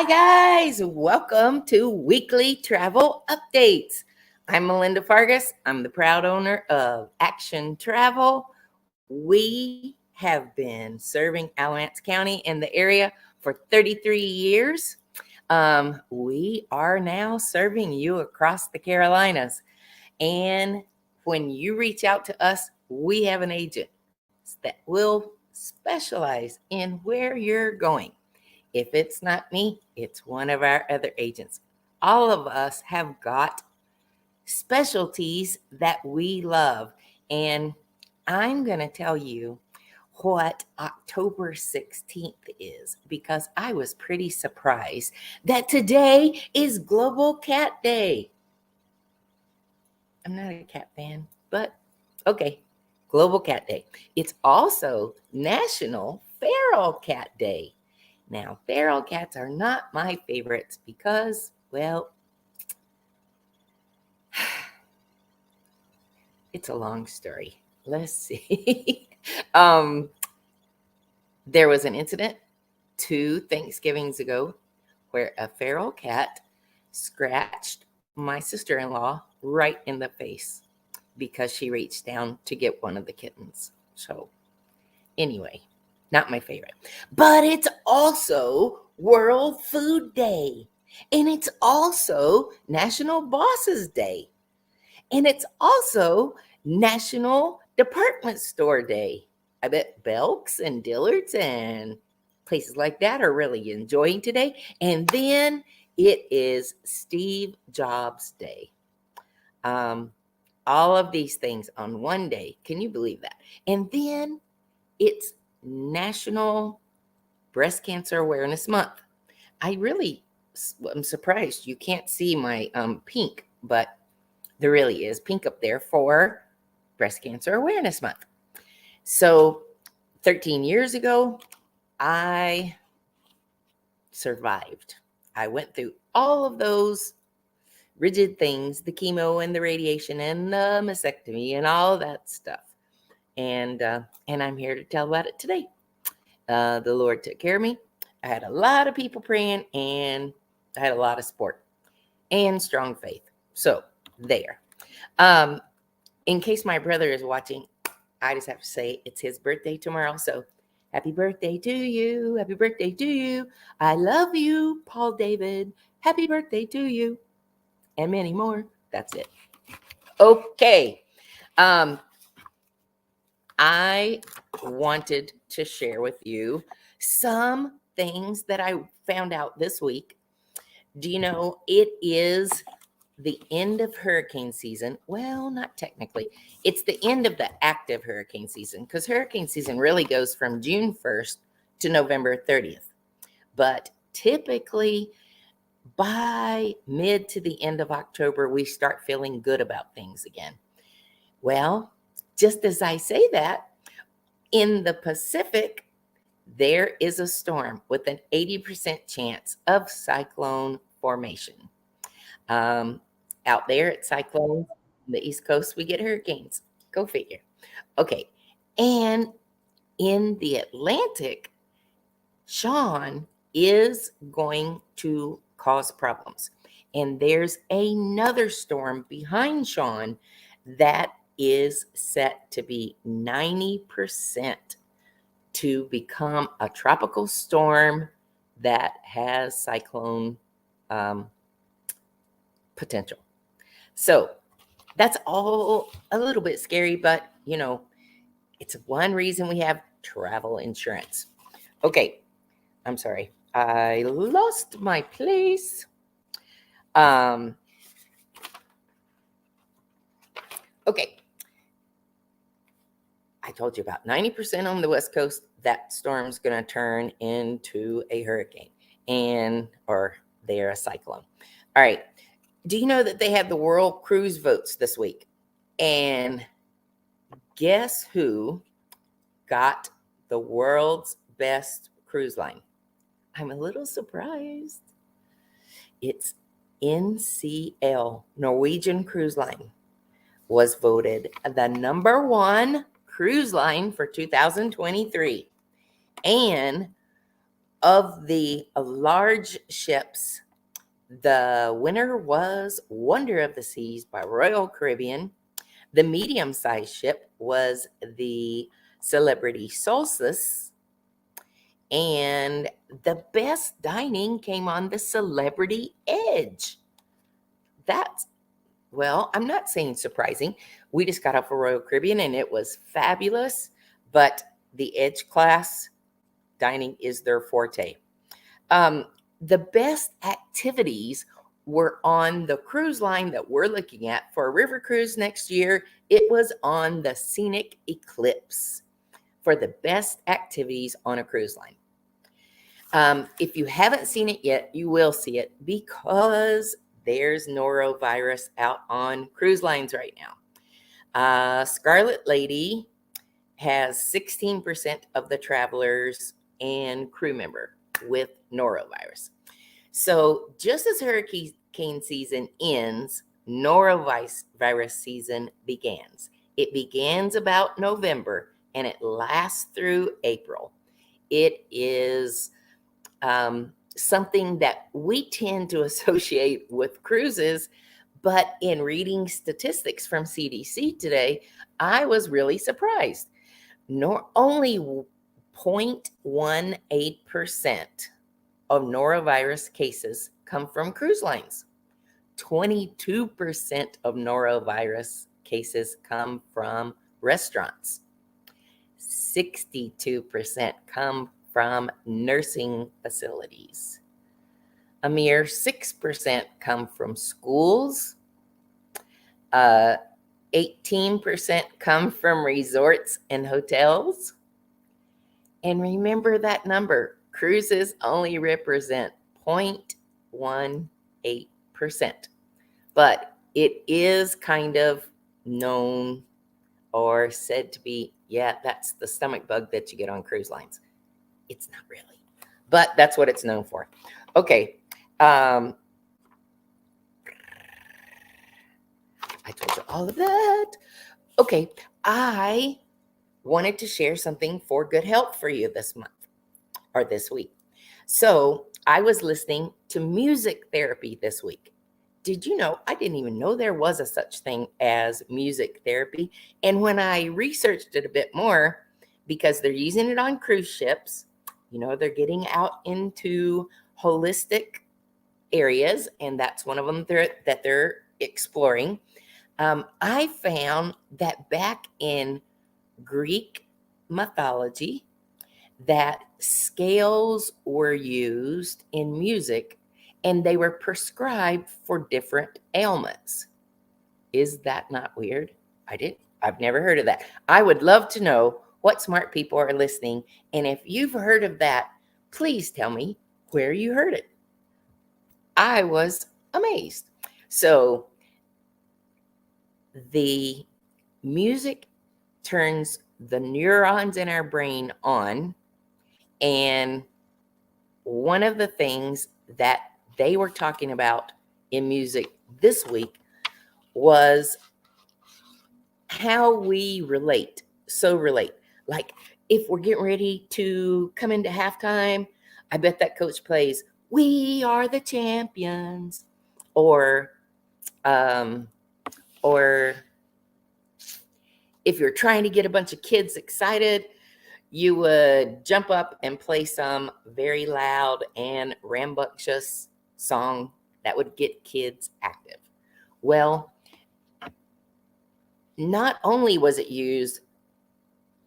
Hi, guys. Welcome to Weekly Travel Updates. I'm Melinda Fargas. I'm the proud owner of Action Travel. We have been serving Alamance County and the area for 33 years. We are now serving you across the Carolinas. And when you reach out to us, we have an agent that will specialize in where you're going. If it's not me, it's one of our other agents. All of us have got specialties that we love. And I'm going to tell you what October 16th is because I was pretty surprised that today is Global Cat Day. I'm not a cat fan, but okay, Global Cat Day. It's also National Feral Cat Day. Now, feral cats are not my favorites because, well, it's a long story. Let's see. There was an incident 2 Thanksgivings ago where a feral cat scratched my sister-in-law right in the face because she reached down to get one of the kittens. So, anyway. Not my favorite. But it's also World Food Day. And it's also National Bosses Day. And it's also National Department Store Day. I bet Belks and Dillard's and places like that are really enjoying today. And then it is Steve Jobs Day. All of these things on one day. Can you believe that? And then it's National Breast Cancer Awareness Month. I really am surprised you can't see my pink, but there really is pink up there for Breast Cancer Awareness Month. So 13 years ago, I survived. I went through all of those rigid things, the chemo and the radiation and the mastectomy and all that stuff. And I'm here to tell about it today. The Lord took care of me. I had a lot of people praying, and I had a lot of support and strong faith. So there. In case my brother is watching, I just have to say it's his birthday tomorrow. So happy birthday to you. Happy birthday to you. I love you, Paul David. Happy birthday to you. And many more. That's it. Okay. I wanted to share with you some things that I found out this week. Do you know it is the end of hurricane season? Well, not technically. It's the end of the active hurricane season because hurricane season really goes from June 1st to November 30th. But typically by mid to the end of October, we start feeling good about things again. Well, just as I say that, in the Pacific, there is a storm with an 80% chance of cyclone formation. Out there at cyclones, on the East Coast, we get hurricanes. Go figure. Okay. And in the Atlantic, Sean is going to cause problems. And there's another storm behind Sean that is set to be 90% to become a tropical storm that has cyclone potential. So that's all a little bit scary, but you know, it's one reason we have travel insurance. Okay, I'm sorry. I lost my place. Okay. I told you about 90% on the West Coast, that storm's going to turn into a hurricane or they're a cyclone. All right. Do you know that they had the World Cruise Votes this week? And guess who got the world's best cruise line? I'm a little surprised. It's NCL, Norwegian Cruise Line, was voted the number 1 cruise line for 2023. And Of the large ships, the winner was Wonder of the Seas by Royal Caribbean. The medium-sized ship was the Celebrity Solstice. And the best dining came on the Celebrity Edge. That's, well, I'm not saying surprising. We just got off of Royal Caribbean and it was fabulous, but the Edge class dining is their forte. The best activities were on the cruise line that we're looking at for a river cruise next year. It was on the Scenic Eclipse for the best activities on a cruise line. If you haven't seen it yet, you will see it because there's norovirus out on cruise lines right now. Scarlet Lady has 16% of the travelers and crew member with norovirus. So just as hurricane season ends, norovirus season begins. It begins about November and it lasts through April. It is something that we tend to associate with cruises, but in reading statistics from CDC today, I was really surprised. Only 0.18% of norovirus cases come from cruise lines. 22% of norovirus cases come from restaurants. 62% come from nursing facilities. A mere 6% come from schools. 18% come from resorts and hotels. And remember that number, cruises only represent 0.18%. But it is kind of known or said to be, yeah, that's the stomach bug that you get on cruise lines. It's not really, but that's what it's known for. Okay. I told you all of that. Okay. I wanted to share something for good health for you this month or this week. So I was listening to music therapy this week. Did you know? I didn't even know there was a such thing as music therapy. And when I researched it a bit more, because they're using it on cruise ships, you know, they're getting out into holistic areas, and that's one of them that they're exploring. I found that back in Greek mythology, that scales were used in music and they were prescribed for different ailments. Is that not weird? I've never heard of that. I would love to know what smart people are listening. And if you've heard of that, please tell me where you heard it. I was amazed. So the music turns the neurons in our brain on. And one of the things that they were talking about in music this week was how we relate. Like if we're getting ready to come into halftime, I bet that coach plays, "We Are the Champions," or if you're trying to get a bunch of kids excited, you would jump up and play some very loud and rambunctious song that would get kids active. Well, not only was it used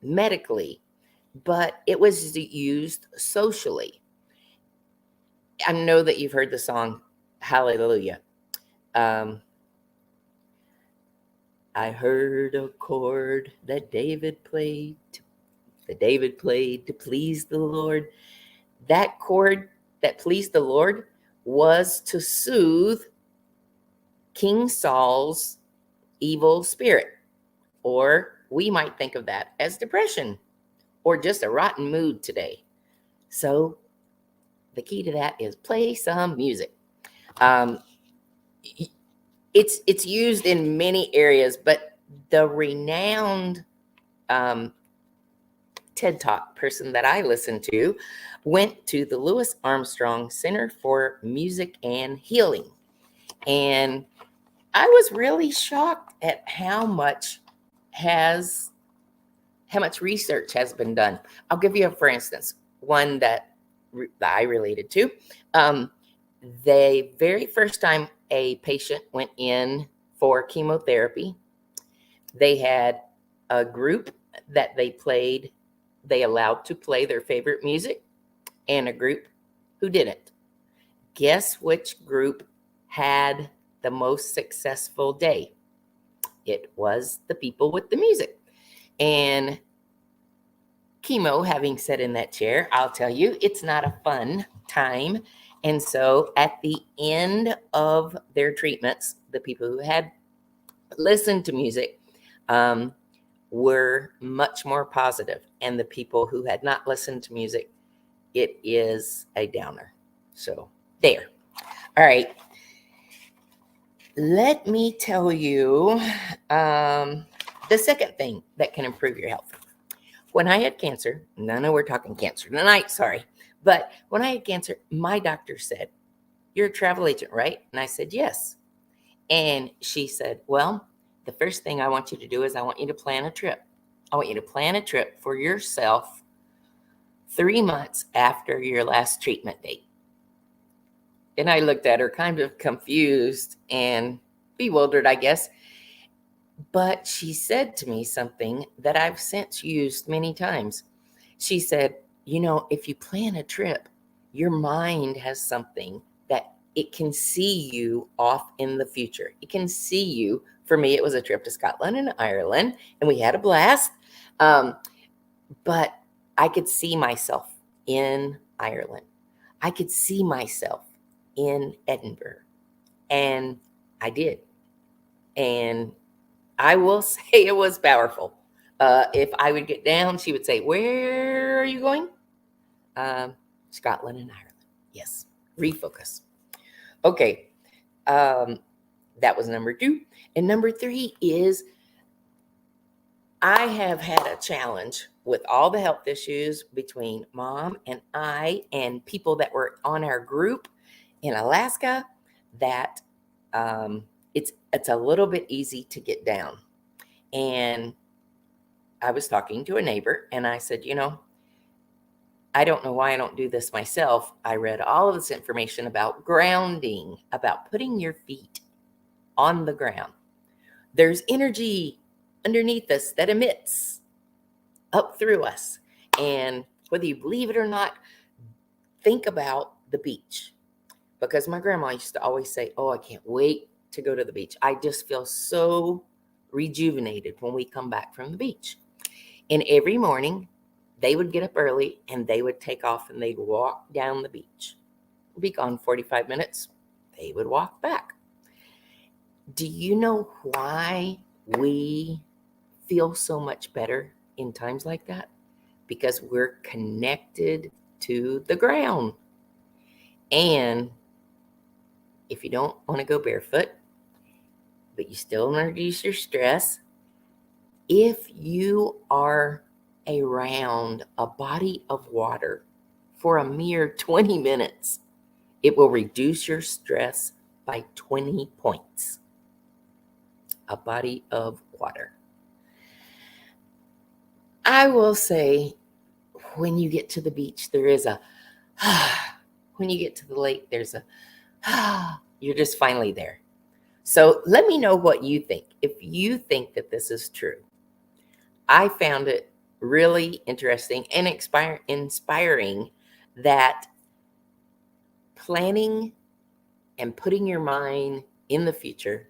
medically, but it was used socially. I know that you've heard the song Hallelujah. I heard a chord that David played to please the Lord. That chord that pleased the Lord was to soothe King Saul's evil spirit. Or we might think of that as depression or just a rotten mood today. So the key to that is play some music. It's used in many areas, but the renowned TED Talk person that I listened to went to the Louis Armstrong Center for Music and Healing. And I was really shocked at how much research has been done. I'll give you for instance, one that I related to. The very first time a patient went in for chemotherapy, they had a group that they allowed to play their favorite music, and a group who didn't. Guess which group had the most successful day? It was the people with the music. And chemo, having sat in that chair, I'll tell you, it's not a fun time. And so at the end of their treatments, the people who had listened to music were much more positive. And the people who had not listened to music, it is a downer. So there. All right. Let me tell you the second thing that can improve your health. When I had cancer, no, we're talking cancer tonight, sorry. But when I had cancer, my doctor said, "You're a travel agent, right?" And I said, "Yes." And she said, "Well, the first thing I want you to do is I want you to plan a trip. I want you to plan a trip for yourself 3 months after your last treatment date." And I looked at her kind of confused and bewildered, I guess. But she said to me something that I've since used many times. She said, if you plan a trip, your mind has something that it can see you off in the future. It can see you. For me, it was a trip to Scotland and Ireland, and we had a blast. But I could see myself in Ireland. I could see myself in Edinburgh. And I did. And I will say it was powerful. If I would get down, she would say, "Where are you going?" Scotland and Ireland. Yes. Refocus. Okay. That was number 2. And number 3 is I have had a challenge with all the health issues between Mom and I and people that were on our group in Alaska that it's a little bit easy to get down. And I was talking to a neighbor and I said, I don't know why I don't do this myself. I read all of this information about grounding, about putting your feet on the ground. There's energy underneath us that emits up through us. And whether you believe it or not, think about the beach. Because my grandma used to always say, "Oh, I can't wait to go to the beach. I just feel so rejuvenated when we come back from the beach." And every morning they would get up early and they would take off and they'd walk down the beach. We'd be gone 45 minutes. They would walk back. Do you know why we feel so much better in times like that? Because we're connected to the ground. And if you don't want to go barefoot, but you still want to reduce your stress, if you are around a body of water for a mere 20 minutes, it will reduce your stress by 20 points. A body of water. I will say, when you get to the beach, there is a when you get to the lake, there's a you're just finally there. So let me know what you think. If you think that this is true. I found it really interesting and inspiring that planning and putting your mind in the future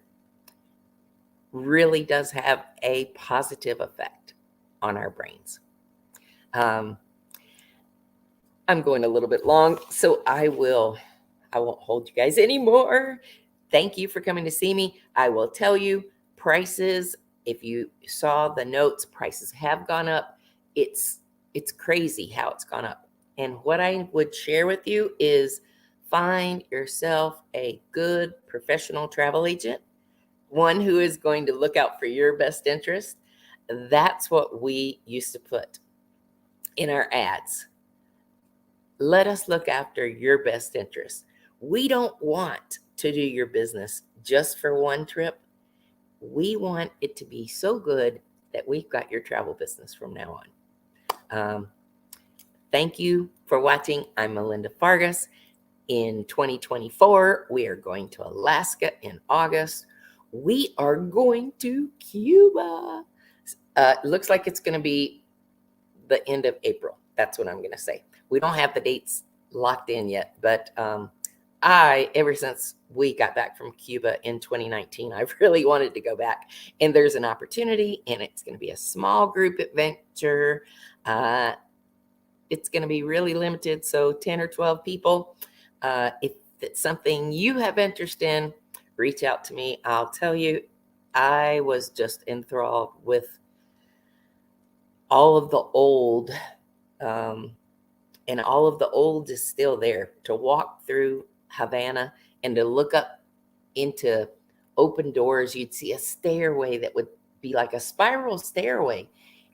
really does have a positive effect on our brains. I'm going a little bit long, so I won't hold you guys anymore. Thank you for coming to see me. I will tell you, prices, if you saw the notes, prices have gone up. It's crazy how it's gone up. And what I would share with you is find yourself a good professional travel agent, one who is going to look out for your best interest. That's what we used to put in our ads. Let us look after your best interests. We don't want to do your business just for one trip. We want it to be so good that we've got your travel business from now on. Thank you for watching. I'm Melinda Fargas. In 2024, we are going to Alaska in August. We are going to Cuba. It looks like it's going to be the end of April. That's what I'm going to say. We don't have the dates locked in yet, but ever since we got back from Cuba in 2019, I've really wanted to go back. And there's an opportunity, and it's going to be a small group adventure. It's going to be really limited, so 10 or 12 people. If it's something you have interest in, reach out to me. I'll tell you, I was just enthralled with all of the old, and all of the old is still there. To walk through Havana and to look up into open doors, you'd see a stairway that would be like a spiral stairway.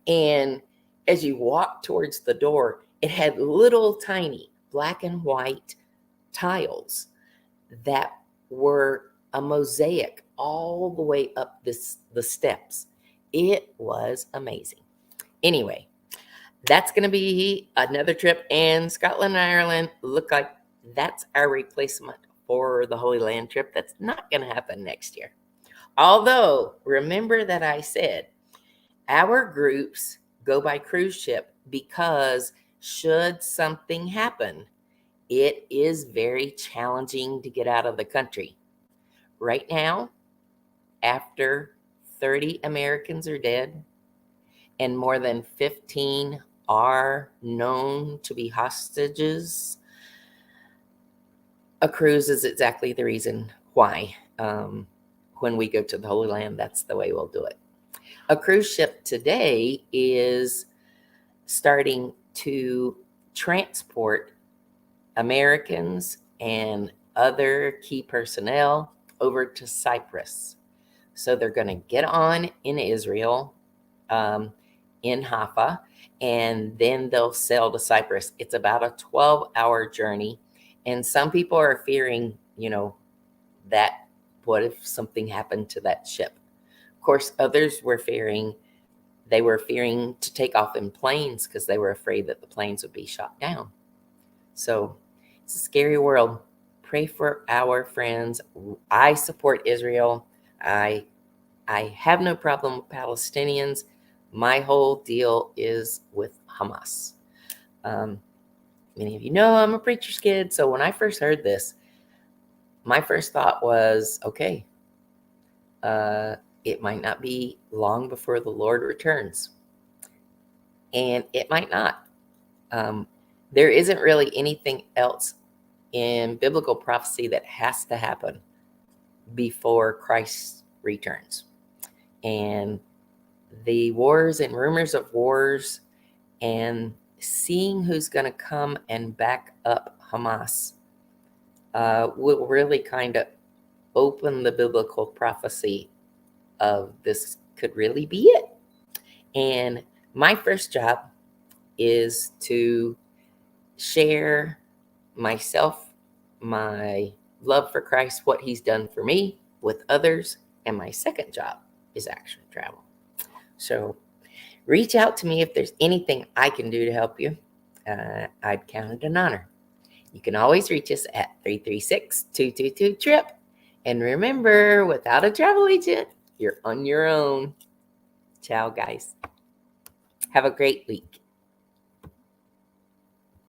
And as you walk towards the door, it had little tiny black and white tiles that were a mosaic all the way up the steps. It was amazing. Anyway, that's going to be another trip. And Scotland and Ireland look like that's our replacement for the Holy Land trip. That's not going to happen next year. Although, remember that I said our groups go by cruise ship because should something happen, it is very challenging to get out of the country. Right now, after 30 Americans are dead and more than 15 are known to be hostages, a cruise is exactly the reason why. When we go to the Holy Land, that's the way we'll do it. A cruise ship today is starting to transport Americans and other key personnel over to Cyprus. So they're going to get on in Israel, in Haifa, and then they'll sail to Cyprus. It's about a 12-hour journey. And some people are fearing, that what if something happened to that ship? Of course, others were fearing to take off in planes because they were afraid that the planes would be shot down. So it's a scary world. Pray for our friends. I support Israel. I have no problem with Palestinians. My whole deal is with Hamas. Many of you know I'm a preacher's kid. So when I first heard this, my first thought was, okay, it might not be long before the Lord returns. And it might not. There isn't really anything else in biblical prophecy that has to happen before Christ returns. And the wars and rumors of wars and seeing who's going to come and back up Hamas will really kind of open the biblical prophecy of this could really be it. And my first job is to share myself, my love for Christ, what he's done for me with others. And my second job is action travel. So reach out to me if there's anything I can do to help you. I'd count it an honor. You can always reach us at 336-222-TRIP. And remember, without a travel agent, you're on your own. Ciao, guys. Have a great week.